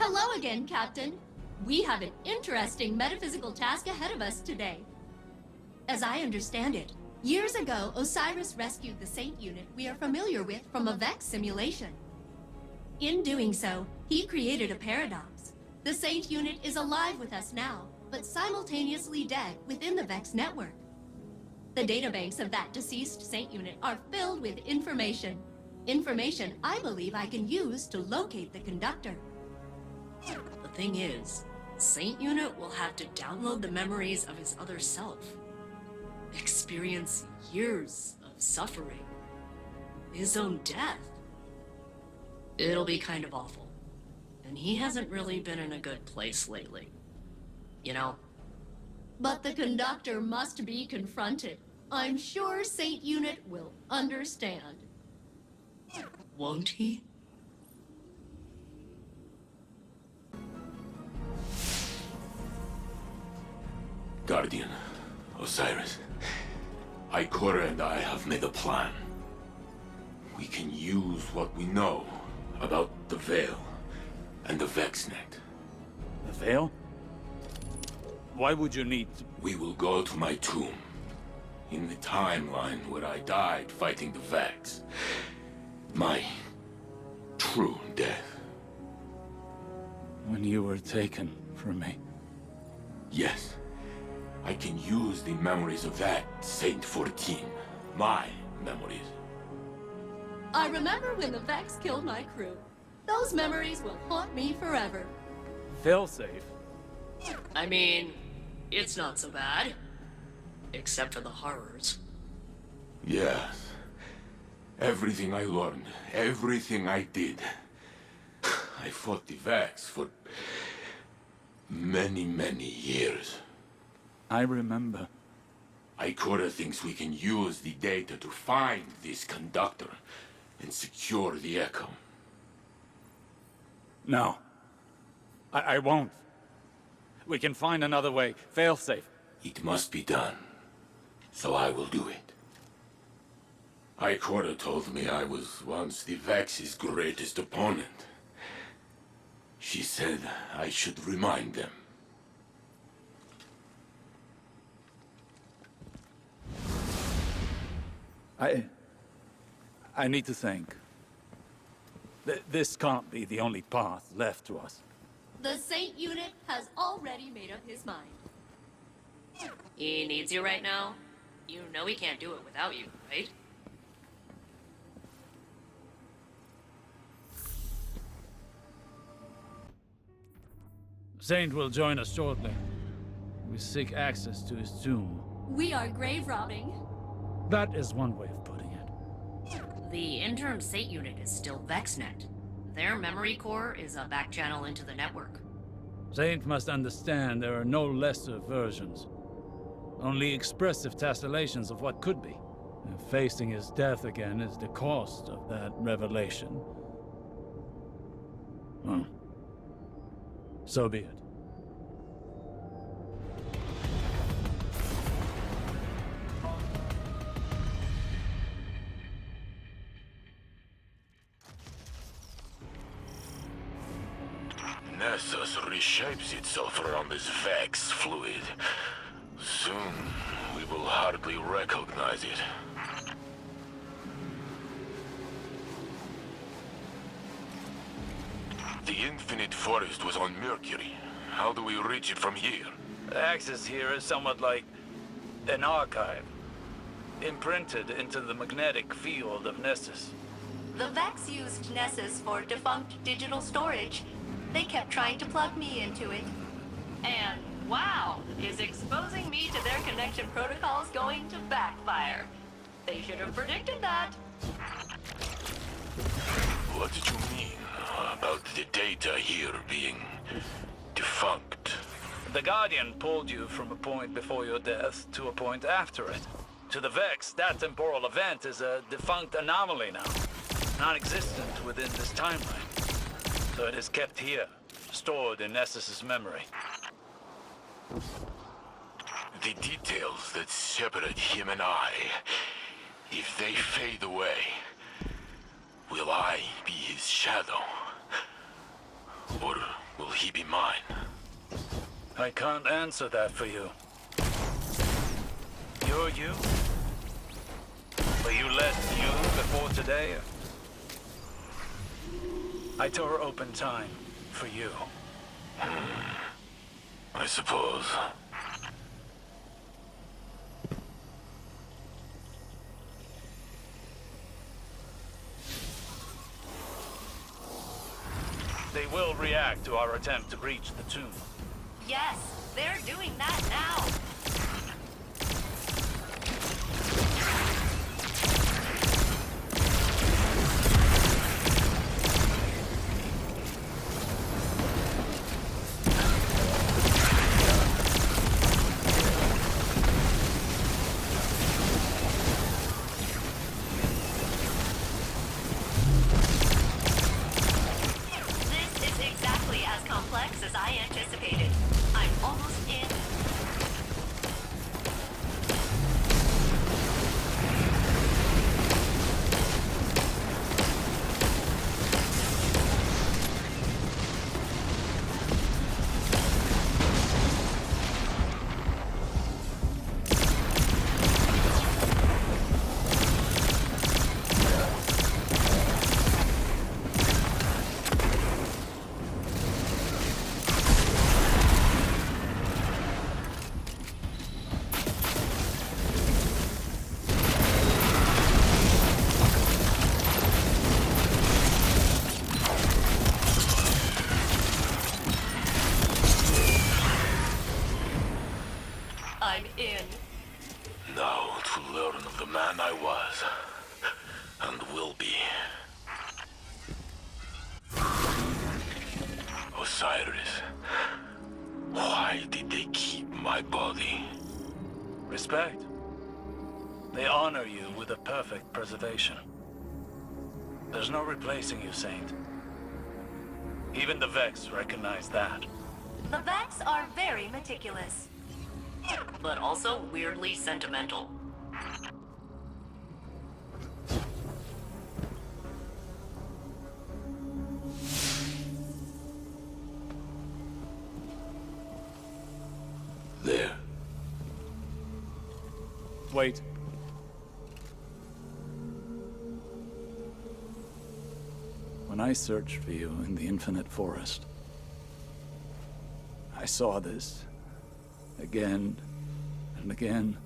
Hello again, Captain. We have an interesting metaphysical task ahead of us today. As I understand it, years ago, Osiris rescued the Saint unit we are familiar with from a Vex simulation. In doing so, he created a paradox. The Saint unit is alive with us now, but simultaneously dead within the Vex network. The databanks of that deceased Saint unit are filled with information. Information I believe I can use to locate the conductor. The thing is, Saint Unit will have to download the memories of his other self. Experience years of suffering. His own death. It'll be kind of awful. And he hasn't really been in a good place lately. You know? But the conductor must be confronted. I'm sure Saint Unit will understand. Won't he? Guardian, Osiris, Ikora and I have made a plan. We can use what we know about the Veil and the Vexnet. The Veil? Why would you need to... We will go to my tomb, in the timeline where I died fighting the Vex. My true death. When you were taken from me? Yes. I can use the memories of that Saint 14. My memories. I remember when the Vex killed my crew. Those memories will haunt me forever. Failsafe? I mean, it's not so bad. Except for the horrors. Yes. Everything I learned, everything I did. I fought the Vex for many, many years. I remember. Ikora thinks we can use the data to find this conductor and secure the Echo. No. I won't. We can find another way. Failsafe. It must be done. So I will do it. Ikora told me I was once the Vex's greatest opponent. She said I should remind them. I need to think. This can't be the only path left to us. The Saint Unit has already made up his mind. He needs you right now? You know he can't do it without you, right? Saint will join us shortly. We seek access to his tomb. We are grave robbing. That is one way of putting it. The interim Saint unit is still VexNet. Their memory core is a back channel into the network. Saint must understand there are no lesser versions. Only expressive tessellations of what could be. And facing his death again is the cost of that revelation. Well, so be it. Nessus reshapes itself around this Vex fluid. Soon, we will hardly recognize it. The Infinite Forest was on Mercury. How do we reach it from here? Access here is somewhat like an archive, imprinted into the magnetic field of Nessus. The Vex used Nessus for defunct digital storage. They kept trying to plug me into it. And wow, is exposing me to their connection protocols going to backfire? They should have predicted that. What did you mean about the data here being defunct? The Guardian pulled you from a point before your death to a point after it. To the Vex, that temporal event is a defunct anomaly now, non-existent within this timeline. So it is kept here, stored in Nessus's memory. The details that separate him and I, if they fade away, will I be his shadow? Or will he be mine? I can't answer that for you. You're you? Were you less you before today? I tore open time for you. I suppose. They will react to our attempt to breach the tomb. Yes, they're doing that now. This is exactly as complex as I anticipated. I'm almost in. I'm in. Now to learn of the man I was, and will be. Osiris, why did they keep my body? Respect. They honor you with a perfect preservation. There's no replacing you, Saint. Even the Vex recognize that. The Vex are very meticulous. But also weirdly sentimental. There. Wait. When I searched for you in the Infinite Forest, I saw this again and again.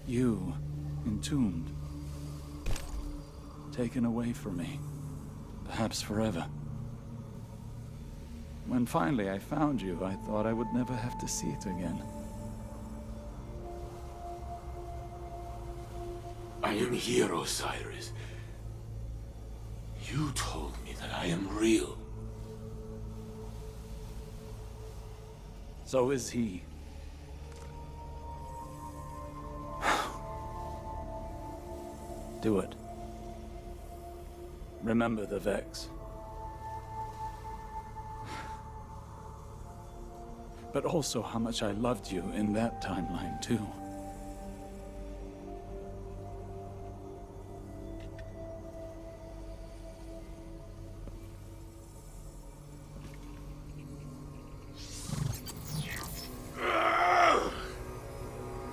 You, entombed, taken away from me, perhaps forever. When finally I found you, I thought I would never have to see it again. I am here, Osiris. You told me that I am real. So is he. Do it. Remember the Vex. But also how much I loved you in that timeline, too.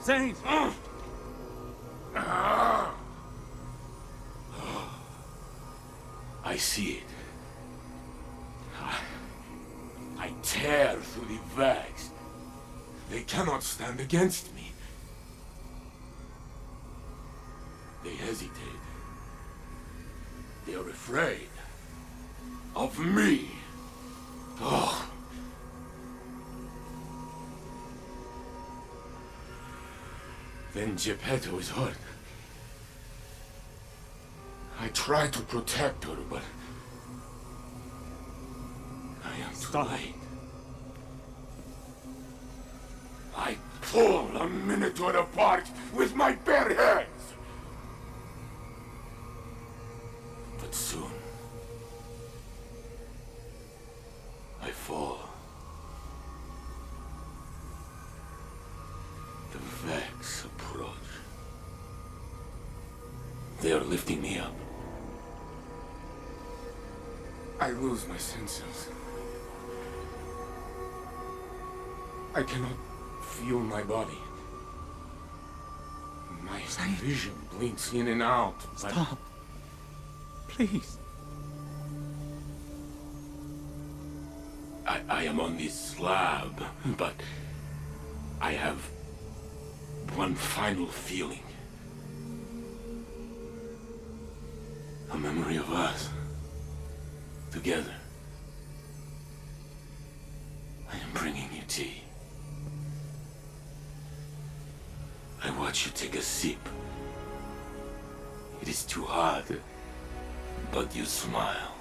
Saint! I see it. I tear through the Vex. They cannot stand against me. They hesitate. They are afraid. Of me. Oh. Then Geppetto is hurt. I try to protect her, but I am too late. I pull a Minotaur apart with my bare hands. But soon, I fall. The Vex approach. They are lifting me up. I lose my senses. I cannot feel my body. My vision blinks in and out. But Stop. Please. I am on this slab, but I have one final feeling. A memory of us. Together. I am bringing you tea. I watch you take a sip. It is too hard, but you smile.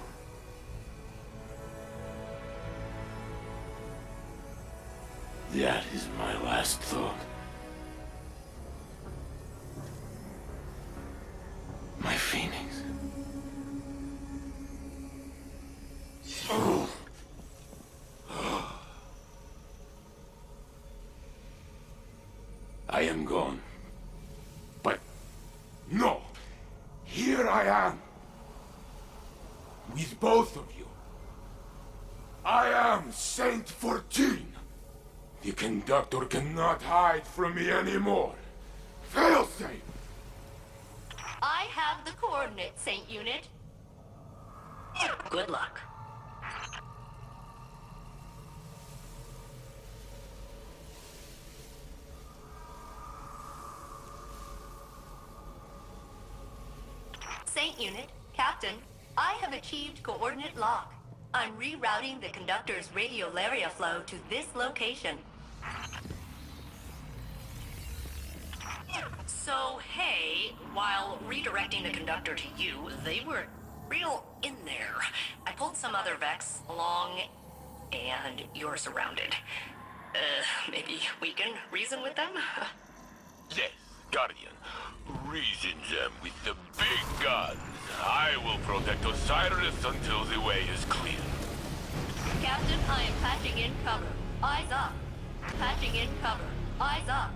That is my last thought. My phoenix. Oh. I am gone. But no! Here I am! With both of you. I am Saint 14! The conductor cannot hide from me anymore. Failsafe! I have the coordinates, Saint Unit. Good luck. Saint Unit, Captain, I have achieved coordinate lock. I'm rerouting the conductor's radiolaria flow to this location. So, hey, while redirecting the conductor to you, they were real in there. I pulled some other Vex along, and you're surrounded. Maybe we can reason with them? Yes, Guardian. Reason them with the big guns. I will protect Osiris until the way is clear. Captain, I am patching in cover. Eyes up. Patching in cover. Eyes up.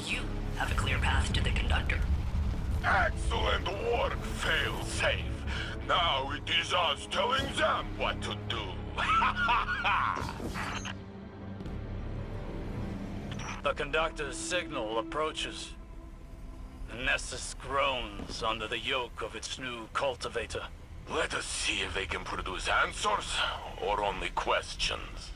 You have a clear path to the conductor. Excellent work, fail-safe. Now it is us telling them what to do. The conductor's signal approaches. The Nessus groans under the yoke of its new cultivator. Let us see if they can produce answers or only questions.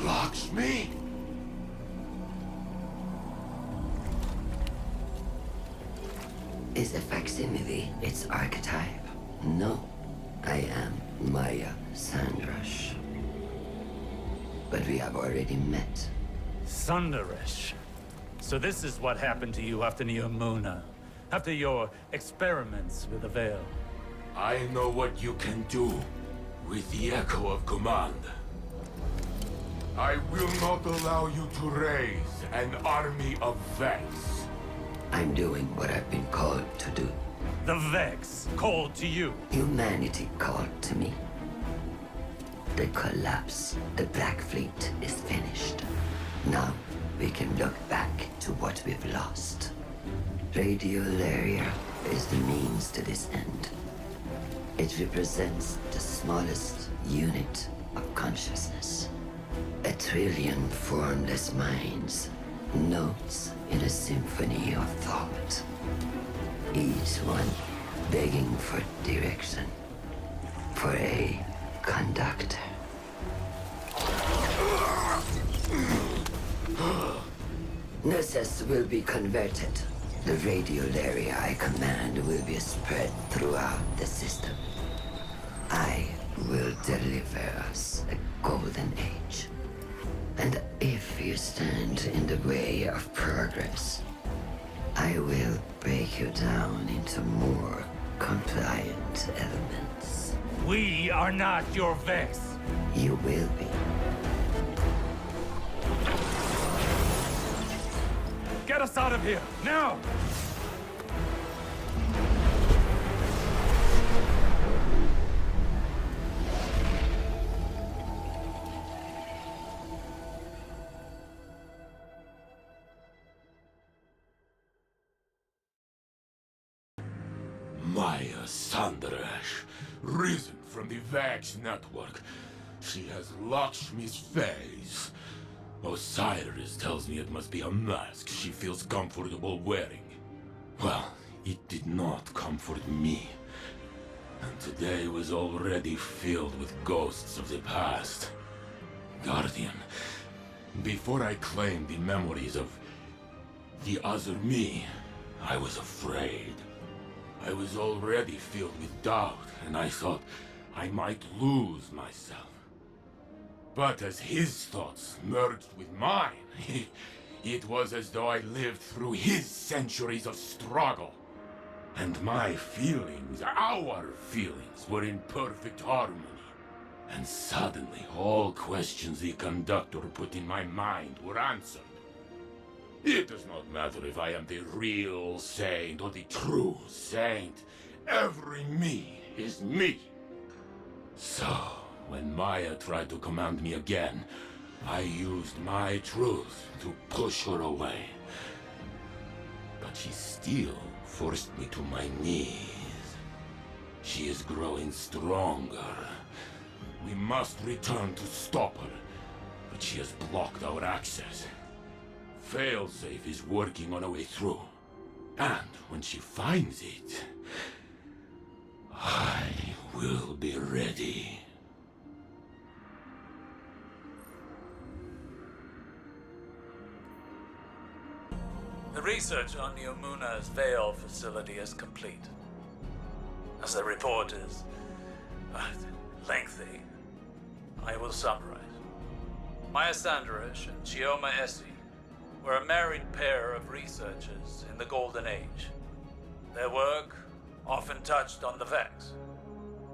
Lakshmi? Is a facsimile its archetype? No, I am Maya Sandrash. But we have already met. Sundaresh. So this is what happened to you after Neomuna. After your experiments with the Veil. I know what you can do with the echo of command. I will not allow you to raise an army of Vex. I'm doing what I've been called to do. The Vex called to you. Humanity called to me. The collapse, the Black Fleet is finished. Now we can look back to what we've lost. Radiolaria is the means to this end. It represents the smallest unit of consciousness. 1 trillion formless minds, notes in a symphony of thought. Each one begging for direction, for a conductor. Nessus will be converted. The radiolaria I command will be spread throughout the system. I will deliver us a golden age. And if you stand in the way of progress, I will break you down into more compliant elements. We are not your Vex. You will be. Get us out of here, now! Maya Sandrash, risen from the Vax network. She has Lakshmi's face. Osiris tells me it must be a mask she feels comfortable wearing. Well, it did not comfort me. And today was already filled with ghosts of the past. Guardian, before I claimed the memories of the other me, I was afraid. I was already filled with doubt, and I thought I might lose myself. But as his thoughts merged with mine, it was as though I lived through his centuries of struggle. And my feelings, our feelings, were in perfect harmony. And suddenly, all questions the conductor put in my mind were answered. It does not matter if I am the real saint or the true saint. Every me is me. So, when Maya tried to command me again, I used my truth to push her away. But she still forced me to my knees. She is growing stronger. We must return to stop her, but she has blocked our access. Failsafe is working on a way through. And when she finds it, I will be ready. The research on Neomuna's Veil facility is complete. As the report is lengthy. I will summarize. Maya Sanderesh and Chioma Essie were a married pair of researchers in the Golden Age. Their work often touched on the Vex.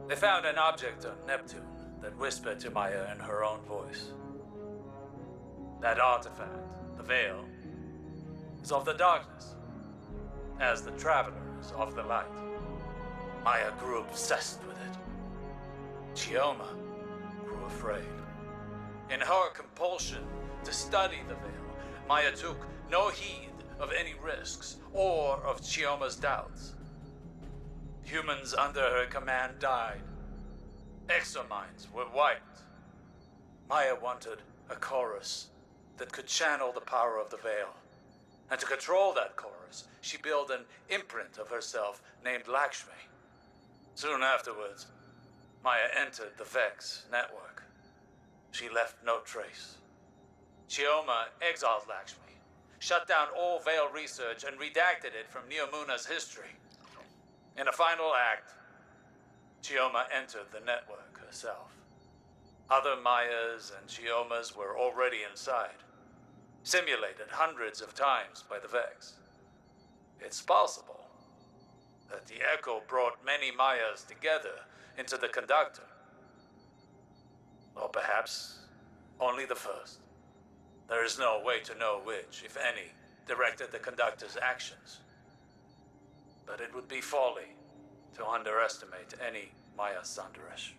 They found an object on Neptune that whispered to Maya in her own voice. That artifact, the Veil, is of the darkness, as the Traveler is of the light. Maya grew obsessed with it. Chioma grew afraid. In her compulsion to study the Veil, Maya took no heed of any risks or of Chioma's doubts. Humans under her command died. Exominds were wiped. Maya wanted a chorus that could channel the power of the Veil. And to control that chorus, she built an imprint of herself named Lakshmi. Soon afterwards, Maya entered the Vex network. She left no trace. Chioma exiled Lakshmi, shut down all Veil research, and redacted it from Neomuna's history. In a final act, Chioma entered the network herself. Other Mayas and Chiomas were already inside, simulated hundreds of times by the Vex. It's possible that the Echo brought many Mayas together into the Conductor. Or perhaps only the first. There is no way to know which, if any, directed the Conductor's actions. But it would be folly to underestimate any Maya Sanderesh.